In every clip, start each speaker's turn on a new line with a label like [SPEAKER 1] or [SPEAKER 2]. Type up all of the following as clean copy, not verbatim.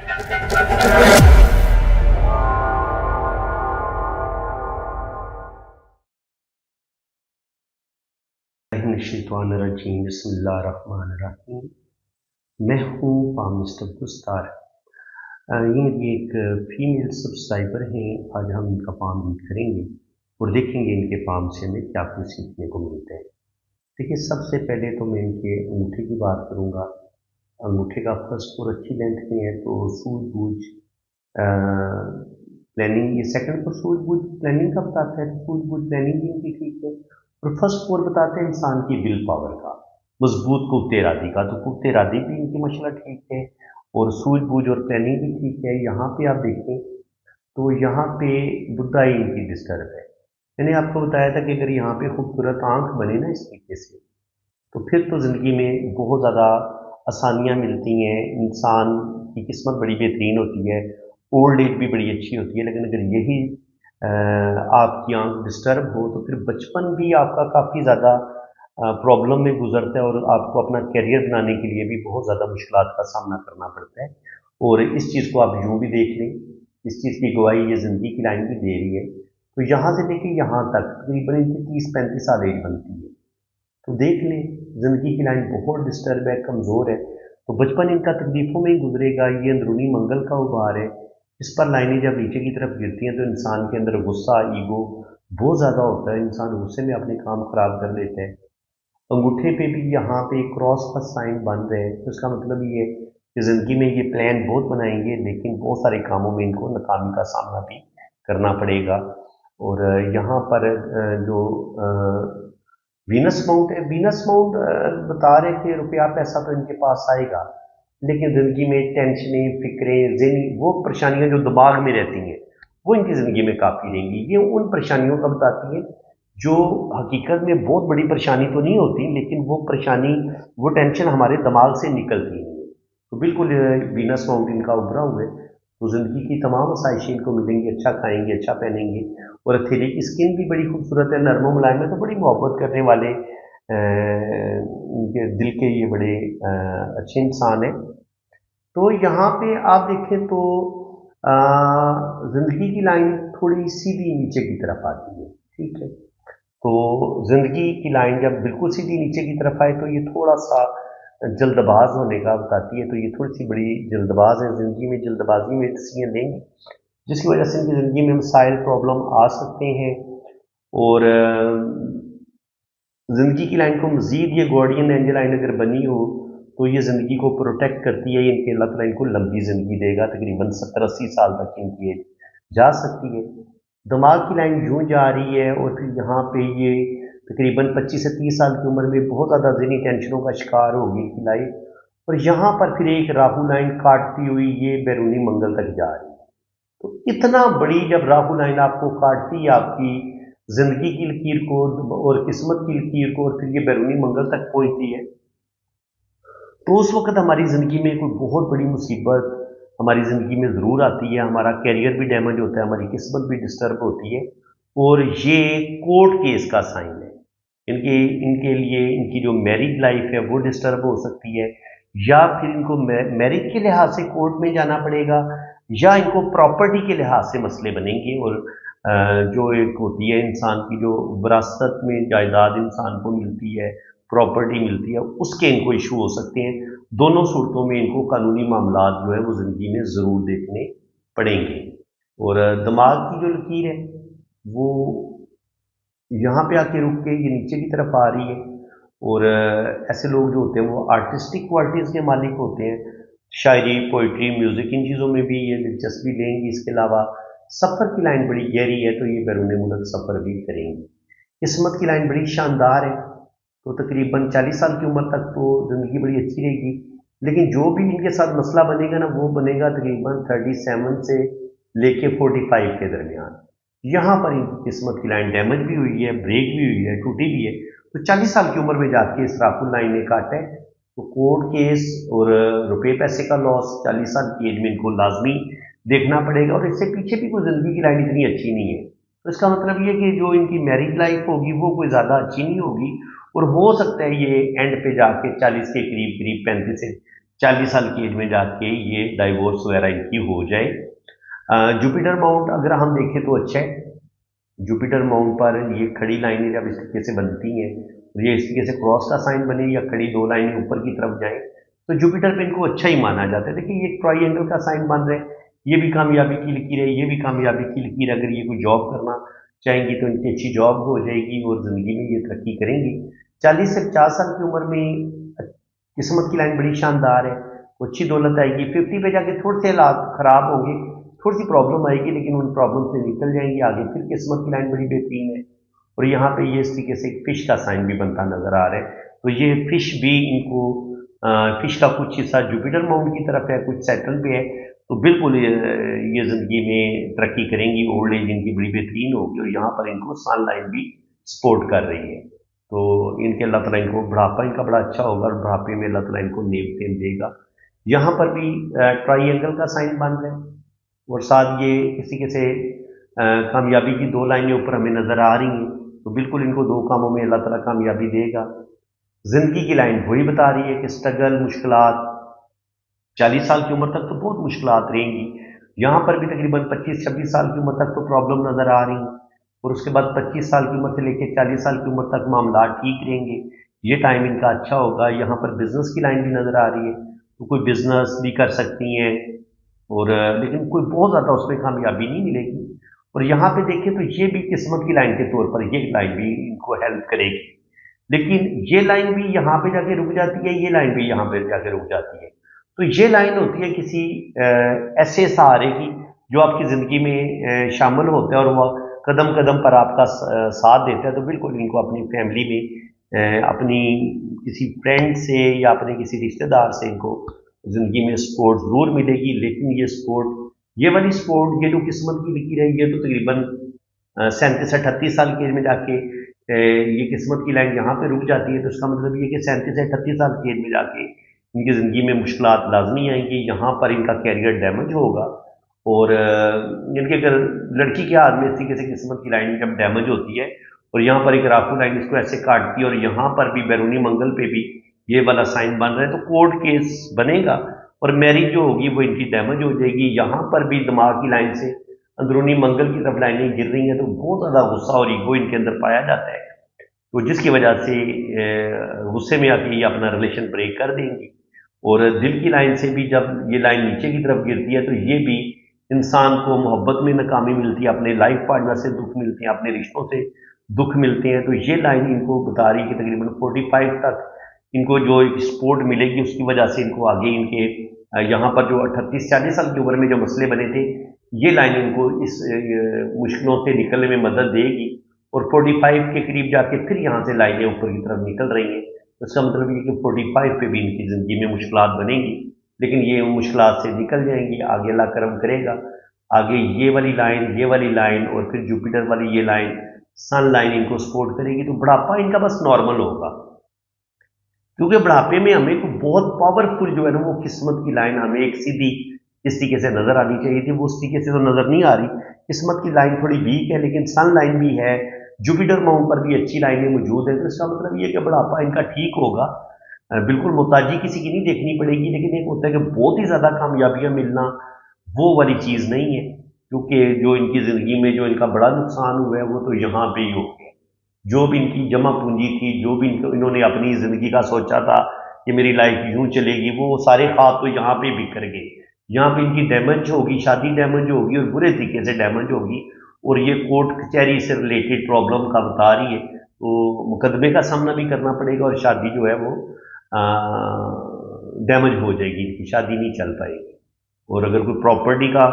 [SPEAKER 1] बिस्मिल्लाहिर्रहमानिर्रहीम। बिस्मिल्लाहिर्रहमानिर्रहीम। मैं हूँ मिस्टर गुस्तार। ये मेरी एक फीमेल सब्सक्राइबर हैं। आज हम इनका पाम रीड करेंगे और देखेंगे इनके पाम से हमें क्या कुछ सीखने को मिलता है। देखिए, सबसे पहले तो मैं इनके अंगूठे की बात करूँगा। अंगूठे का फर्स्ट और अच्छी लेंथ में है तो सूझबूझ प्लानिंग, ये सेकंड पर सूझबूझ प्लानिंग का बताता है, सूझबूझ प्लानिंग भी इनकी ठीक है। और फर्स्ट फोर बताते हैं इंसान की विल पावर का, मजबूत कुव्वत इरादी का, तो कुव्वत इरादी भी इनकी माशाल्लाह ठीक है और सूझबूझ और प्लानिंग भी ठीक है। यहाँ पे आप देखें तो यहाँ पे बुद्धाई इनकी डिस्टर्ब है। मैंने आपको बताया था कि अगर यहाँ पे खूबसूरत आंख बने ना इस तरीके से, तो फिर तो ज़िंदगी में बहुत ज़्यादा आसानियाँ मिलती हैं, इंसान की किस्मत बड़ी बेहतरीन होती है, ओल्ड एज भी बड़ी अच्छी होती है। लेकिन अगर यही आपकी आंख डिस्टर्ब हो तो फिर बचपन भी आपका काफ़ी ज़्यादा प्रॉब्लम में गुजरता है और आपको अपना करियर बनाने के लिए भी बहुत ज़्यादा मुश्किलात का सामना करना पड़ता है। और इस चीज़ को आप यूँ भी देख लें, इस चीज़ की गवाही ये ज़िंदगी की लाइन भी दे रही है। तो यहाँ से लेके यहाँ तक तकरीबन इनकी 30-35 साल एज बनती है। तो देख लें, ज़िंदगी की लाइन बहुत डिस्टर्ब है, कमज़ोर है। तो बचपन इनका तकलीफ़ों में ही गुजरेगा। ये अंदरूनी मंगल का उभार है। इस पर लाइनें जब नीचे की तरफ गिरती हैं तो इंसान के अंदर गुस्सा, ईगो बहुत ज़्यादा होता है। इंसान गुस्से में अपने काम खराब कर लेते हैं। अंगूठे पे भी यहाँ पे क्रॉस का साइन बन रहे हैं, तो इसका मतलब ये है कि ज़िंदगी में ये प्लान बहुत बनाएंगे लेकिन बहुत सारे कामों में इनको नाकामी का सामना भी करना पड़ेगा। और यहाँ पर जो वीनस माउंट है, वीनस माउंट बता रहे थे रुपया पैसा तो इनके पास आएगा, लेकिन ज़िंदगी में टेंशनें, फ़िक्रें, ज़हनी वो परेशानियाँ जो दिमाग में रहती हैं, वो इनकी ज़िंदगी में काफ़ी रहेंगी। ये उन परेशानियों का बताती है जो हकीकत में बहुत बड़ी परेशानी तो नहीं होती, लेकिन वो परेशानी, वो टेंशन हमारे दिमाग से निकलती नहीं है। तो बिल्कुल वीनस माउंट इनका उभरा हुआ है, तो ज़िंदगी की तमाम आसाइशें इनको मिलेंगी। अच्छा खाएंगे, अच्छा पहनेंगे और हथेली की स्किन भी बड़ी खूबसूरत है, नरम मुलायम है, तो बड़ी मोहब्बत करने वाले इनके दिल के ये बड़े अच्छे इंसान हैं। तो यहाँ पे आप देखें तो ज़िंदगी की लाइन थोड़ी सीधी नीचे की तरफ आती है, ठीक है। तो ज़िंदगी की लाइन जब बिल्कुल सीधी नीचे की तरफ आए तो ये थोड़ा सा जल्दबाज होने का बताती है। तो ये थोड़ी सी बड़ी जल्दबाज है, ज़िंदगी में जल्दबाजी में डिसीजन लेंगे, जिसकी वजह से इनकी ज़िंदगी में मसाइल, प्रॉब्लम आ सकते हैं। और ज़िंदगी की लाइन को मज़ीद ये गार्डियन एंजल लाइन अगर बनी हो तो ये ज़िंदगी को प्रोटेक्ट करती है। इनके अल्लाह ताला इनको लंबी ज़िंदगी देगा, तकरीबन 70-80 साल तक इनकी एज जा सकती है। दिमाग की लाइन यूँ जा रही है और फिर यहाँ पे ये तकरीबन 25 से 30 साल की उम्र में बहुत ज़्यादा ज़हनी टेंशनों का शिकार होगी इनकी लाइफ। और यहाँ पर फिर एक राहु लाइन काटती हुई ये बैरूनी मंगल तक जा रही है। तो इतना बड़ी जब राहु लाइन आपको काटती है आपकी ज़िंदगी की लकीर को और किस्मत की लकीर को, और फिर ये बैरूनी मंगल तक पहुँचती है, तो उस वक़्त हमारी ज़िंदगी में कोई बहुत बड़ी मुसीबत हमारी ज़िंदगी में ज़रूर आती है। हमारा करियर भी डैमेज होता है, हमारी किस्मत भी डिस्टर्ब होती है। और ये कोर्ट केस का साइन है। इनके इनके लिए इनकी जो मैरिज लाइफ है वो डिस्टर्ब हो सकती है, या फिर इनको मैरिज के लिहाज से कोर्ट में जाना पड़ेगा, या इनको प्रॉपर्टी के लिहाज से मसले बनेंगे। और जो एक होती है इंसान की जो विरासत में जायदाद इंसान को मिलती है, प्रॉपर्टी मिलती है, उसके इनको इशू हो सकते हैं। दोनों सूरतों में इनको कानूनी मामलात जो है वो ज़िंदगी में ज़रूर देखने पड़ेंगे। और दिमाग की जो लकीर है वो यहाँ पे आके रुक के ये नीचे की तरफ आ रही है। और ऐसे लोग जो होते हैं वो आर्टिस्टिक क्वालिटीज़ के मालिक होते हैं। शायरी, पोइट्री, म्यूज़िक, इन चीज़ों में भी ये दिलचस्पी लेंगी। इसके अलावा सफ़र की लाइन बड़ी गहरी है, तो ये बैरून मुल्क सफ़र भी करेंगी। किस्मत की लाइन बड़ी शानदार है, तो तकरीबन 40 साल की उम्र तक तो ज़िंदगी बड़ी अच्छी रहेगी। लेकिन जो भी इनके साथ मसला बनेगा ना, वो बनेगा तकरीबन 37 से लेके 45 के दरमियान। यहाँ पर इनकी किस्मत की लाइन डैमेज भी हुई है, ब्रेक भी हुई है, टूटी भी है। तो 40 साल की उम्र में जाके इस राहुल लाइन ने काटा है, तो कोर्ट केस और रुपये पैसे का लॉस 40 साल की एज में इनको लाजमी देखना पड़ेगा। और इससे पीछे भी कोई ज़िंदगी की लाइन इतनी अच्छी नहीं है। तो इसका मतलब ये कि जो इनकी मैरिज लाइफ होगी वो कोई ज़्यादा अच्छी नहीं होगी, और हो सकता है ये एंड पे जाके 40 के करीब करीब 35 से 40 साल की एज में जाके ये डाइवोर्स वगैरह इनकी हो जाए। जुपिटर माउंट अगर हम देखें तो अच्छा है। जुपिटर माउंट पर ये खड़ी लाइनें जब इस तरीके से बनती हैं, ये इस तरीके से क्रॉस का साइन बने या खड़ी दो लाइनें ऊपर की तरफ जाएं, तो जुपिटर पे इनको अच्छा ही माना जाता है। देखिए ये ट्राइंगल का साइन बन रहे हैं, ये भी कामयाबी की लकीर है, ये भी कामयाबी की लकीर है। अगर ये कोई जॉब करना चाहेंगी तो इनकी अच्छी जॉब हो जाएगी और ज़िंदगी में ये तरक्की करेंगी। 40 से 50 साल की उम्र में किस्मत की लाइन बड़ी शानदार है, अच्छी दौलत आएगी। 50 पे जाके थोड़े से हालात ख़राब होंगे, थोड़ी सी प्रॉब्लम आएगी, लेकिन उन प्रॉब्लम से निकल जाएंगी आगे। फिर किस्मत की लाइन बड़ी बेहतरीन है। और यहाँ पे ये इस तरीके से फिश का साइन भी बनता नजर आ रहा है, तो ये फिश भी इनको फिश का कुछ हिस्सा जुपिटर माउंट की तरफ है, कुछ सेटल पे है, तो बिल्कुल ये ज़िंदगी में तरक्की करेंगी। ओल्ड एज इनकी बड़ी बेहतरीन होगी और यहाँ पर इनको सन लाइन भी सपोर्ट कर रही है, तो इनके अल्लाह ताला इनको बुढ़ापा इनका बड़ा अच्छा होगा और बुढ़ापे में अल्लाह ताला इनको नेम फेम देगा। यहाँ पर भी ट्राइंगल का साइन बन रहा है और साथ ये किसी के से कामयाबी की दो लाइनें ऊपर हमें नज़र आ रही हैं, तो बिल्कुल इनको दो कामों में अल्लाह ताला कामयाबी देगा। ज़िंदगी की लाइन वही बता रही है कि स्ट्रगल, मुश्किलात, 40 साल की उम्र तक तो बहुत मुश्किलात रहेंगी। यहाँ पर भी तकरीबन 25-26 साल की उम्र तक तो प्रॉब्लम नज़र आ रही हैं और उसके बाद 25 साल की उम्र से लेकर 40 साल की उम्र तक मामला ठीक रहेंगे। ये टाइम इनका अच्छा होगा। यहाँ पर बिजनेस की लाइन भी नज़र आ रही है, तो कोई बिजनेस भी कर सकती हैं और लेकिन कोई बहुत ज़्यादा उसमें कामयाबी नहीं मिलेगी। और यहाँ पे देखें तो ये भी किस्मत की लाइन के तौर पर ये लाइन भी इनको हेल्प करेगी, लेकिन ये लाइन भी यहाँ पे जाके रुक जाती है, ये लाइन भी यहाँ पे जाके रुक जाती है। तो ये लाइन होती है किसी ऐसे सहारे की जो आपकी ज़िंदगी में शामिल होता है और वह कदम कदम पर आपका साथ देता है। तो बिल्कुल इनको अपनी फैमिली में अपनी किसी फ्रेंड से या अपने किसी रिश्तेदार से इनको ज़िंदगी में सपोर्ट ज़रूर मिलेगी, लेकिन ये सपोर्ट, ये वाली सपोर्ट, ये जो किस्मत की लकीर है, ये तो तकरीबन 37-38 साल की एज में जाके ये किस्मत की लाइन यहाँ पे रुक जाती है। तो इसका मतलब ये कि 37 से 38 साल की एज में जाके इनकी ज़िंदगी में मुश्किलात लाजमी आएंगी। यहाँ पर इनका कैरियर डैमेज होगा और इनके अगर लड़की के हाथ में इस तरीके से किस्मत की लाइन जब डैमेज होती है और यहाँ पर एक राखू लाइन इसको ऐसे काटती है और यहाँ पर भी बैरूनी मंगल पे भी ये वाला साइन बन रहा है, तो कोर्ट केस बनेगा और मैरिज जो होगी वो इनकी डैमेज हो जाएगी। यहाँ पर भी दिमाग की लाइन से अंदरूनी मंगल की तरफ लाइनें गिर रही हैं, तो बहुत ज़्यादा गुस्सा और ईगो इनके अंदर पाया जाता है, तो जिसकी वजह से गुस्से में आके ये अपना रिलेशन ब्रेक कर देंगी। और दिल की लाइन से भी जब ये लाइन नीचे की तरफ गिरती है तो ये भी इंसान को मोहब्बत में नाकामी मिलती है, अपने लाइफ पार्टनर से दुख मिलते हैं, अपने रिश्तों से दुख मिलते हैं। तो ये लाइन इनको बता रही है कि तकरीबन 45 तक इनको जो एक सपोर्ट मिलेगी, उसकी वजह से इनको आगे इनके यहाँ पर जो 38-40 साल की उम्र में जो मसले बने थे, ये लाइन इनको इस मुश्किलों से निकलने में मदद देगी और 45 के करीब जाके फिर यहाँ से लाइनें ऊपर की तरफ निकल रही हैं। तो इसका मतलब ये कि 45 पे भी इनकी ज़िंदगी में मुश्किलात बनेंगी, लेकिन ये मुश्किलात से निकल जाएंगी, आगे अल्लाह करम करेगा। आगे ये वाली लाइन और फिर जुपिटर वाली ये लाइन, सन लाइन इनको सपोर्ट करेगी, तो बुढ़ापा इनका बस नॉर्मल होगा। क्योंकि बुढ़ापे में हमें को बहुत पावरफुल जो है ना वो किस्मत की लाइन हमें एक सीधी इस तरीके से नज़र आनी चाहिए थी, वो उस तरीके से तो नज़र नहीं आ रही। किस्मत की लाइन थोड़ी वीक है, लेकिन सन लाइन भी है, जुपिटर माउंट पर भी अच्छी लाइनें मौजूद है। तो इसका मतलब ये कि बुढ़ापा इनका ठीक होगा। बिल्कुल मोहताजी किसी की नहीं देखनी पड़ेगी, लेकिन एक होता है कि बहुत ही ज़्यादा कामयाबियाँ मिलना, वो वाली चीज़ नहीं है। क्योंकि जो इनकी ज़िंदगी में जो इनका बड़ा नुकसान हुआ है वो तो यहाँ पे ही हो गया। जो भी इनकी जमा पूंजी थी, जो भी इन्होंने अपनी ज़िंदगी का सोचा था कि मेरी लाइफ यूँ चलेगी, वो सारे ख्वाब तो यहाँ पे बिखर गए। यहाँ पे इनकी डैमेज होगी, शादी डैमेज होगी और बुरे तरीके से डैमेज होगी, और ये कोर्ट कचहरी से रिलेटेड प्रॉब्लम का बता रही है, तो मुकदमे का सामना भी करना पड़ेगा और शादी जो है वो डैमेज हो जाएगी, इनकी शादी नहीं चल पाएगी। और अगर कोई प्रॉपर्टी का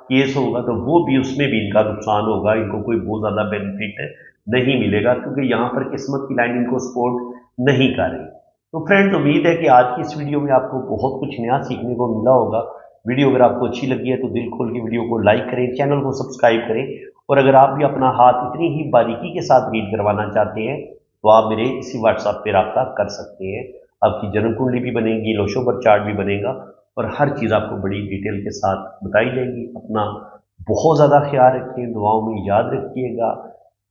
[SPEAKER 1] केस होगा तो वो भी, उसमें भी इनका नुकसान होगा, इनको कोई बहुत ज़्यादा बेनिफिट नहीं मिलेगा, क्योंकि यहाँ पर किस्मत की लाइन इनको सपोर्ट नहीं कर रही। तो फ्रेंड्स, उम्मीद है कि आज की इस वीडियो में आपको बहुत कुछ नया सीखने को मिला होगा। वीडियो अगर आपको अच्छी लगी है तो दिल खोल के वीडियो को लाइक करें, चैनल को सब्सक्राइब करें, और अगर आप भी अपना हाथ इतनी ही बारीकी के साथ रीड करवाना चाहते हैं तो आप मेरे इसी व्हाट्सएप पे रब्ता कर सकते हैं। आपकी जन्म कुंडली भी बनेगी, लोशोबर चार्ट भी बनेगा और हर चीज़ आपको बड़ी डिटेल के साथ बताई जाएगी। अपना बहुत ज़्यादा ख्याल रखें, दुआओं में याद रखिएगा।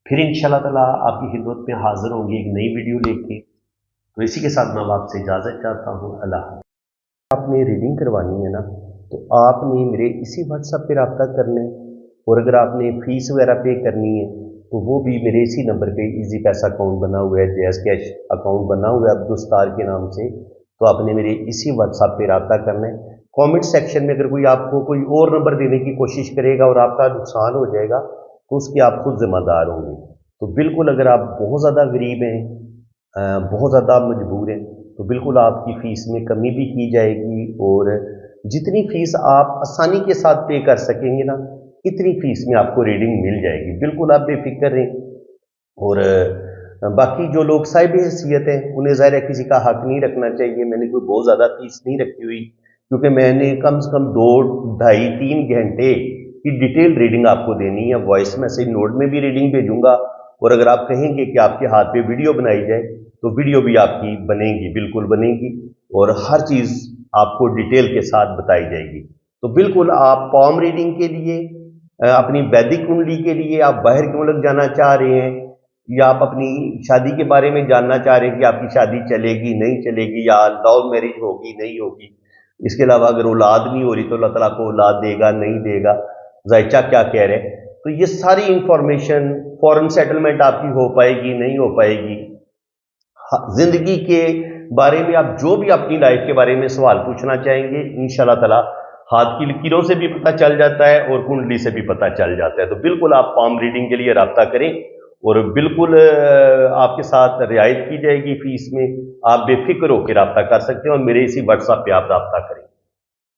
[SPEAKER 1] फिर इंशाल्लाह ताला आपकी खिदमत में हाजिर होंगे एक नई वीडियो लेके। तो इसी के साथ मैं आपसे इजाज़त चाहता हूँ। अल्लाह। आपने रीडिंग करवानी है ना, तो आपने मेरे इसी व्हाट्सएप पे रब्ता करना है। और अगर आपने फ़ीस वगैरह पे करनी है तो वो भी मेरे इसी नंबर पे इजी पैसा अकाउंट बना हुआ है, जैज़ कैश अकाउंट बना हुआ है अब्दुस्तार के नाम से, तो आपने मेरे इसी व्हाट्सएप पे रब्ता करना है। कमेंट सेक्शन में अगर कोई आपको कोई और नंबर देने की कोशिश करेगा और आपका नुकसान हो जाएगा तो उसके आप खुद ज़िम्मेदार होंगे। तो बिल्कुल अगर आप बहुत ज़्यादा गरीब हैं, बहुत ज़्यादा मजबूर हैं, तो बिल्कुल आपकी फ़ीस में कमी भी की जाएगी और जितनी फ़ीस आप आसानी के साथ पे कर सकेंगे ना, इतनी फ़ीस में आपको रीडिंग मिल जाएगी। बिल्कुल आप बेफिक्र रहें। और बाकी जो लोग साहिब हैसियत हैं उन्हें ज़ाहिर है किसी का हक नहीं रखना चाहिए। मैंने कोई बहुत ज़्यादा फ़ीस नहीं रखी हुई, क्योंकि मैंने कम से कम 2, ढाई, 3 घंटे की डिटेल रीडिंग आपको देनी है। वॉइस मैसेज नोट में भी रीडिंग भेजूंगा, और अगर आप कहेंगे कि आपके हाथ पे वीडियो बनाई जाए तो वीडियो भी आपकी बनेगी, बिल्कुल बनेगी, और हर चीज़ आपको डिटेल के साथ बताई जाएगी। तो बिल्कुल आप पॉम रीडिंग के लिए, अपनी वैदिक कुंडली के लिए आप बाहर के मुल्क जाना चाह रहे हैं, या आप अपनी शादी के बारे में जानना चाह रहे हैं कि आपकी शादी चलेगी नहीं चलेगी, या लव मैरिज होगी नहीं होगी, इसके अलावा अगर औलाद नहीं हो रही तो अल्लाह ताला को औलाद देगा नहीं देगा, जायचा क्या कह रहे हैं, तो ये सारी इंफॉर्मेशन, फॉरेन सेटलमेंट आपकी हो पाएगी नहीं हो पाएगी, जिंदगी के बारे में आप जो भी अपनी लाइफ के बारे में सवाल पूछना चाहेंगे, इंशाल्लाह ताला हाथ की लकीरों से भी पता चल जाता है और कुंडली से भी पता चल जाता है। तो बिल्कुल आप पाम रीडिंग के लिए रब्ता करें, और बिल्कुल आपके साथ रियायत की जाएगी फीस में। आप बेफिक्र होकर रब्ता कर सकते हैं और मेरे इसी व्हाट्सएप पे आप रब्ता करें।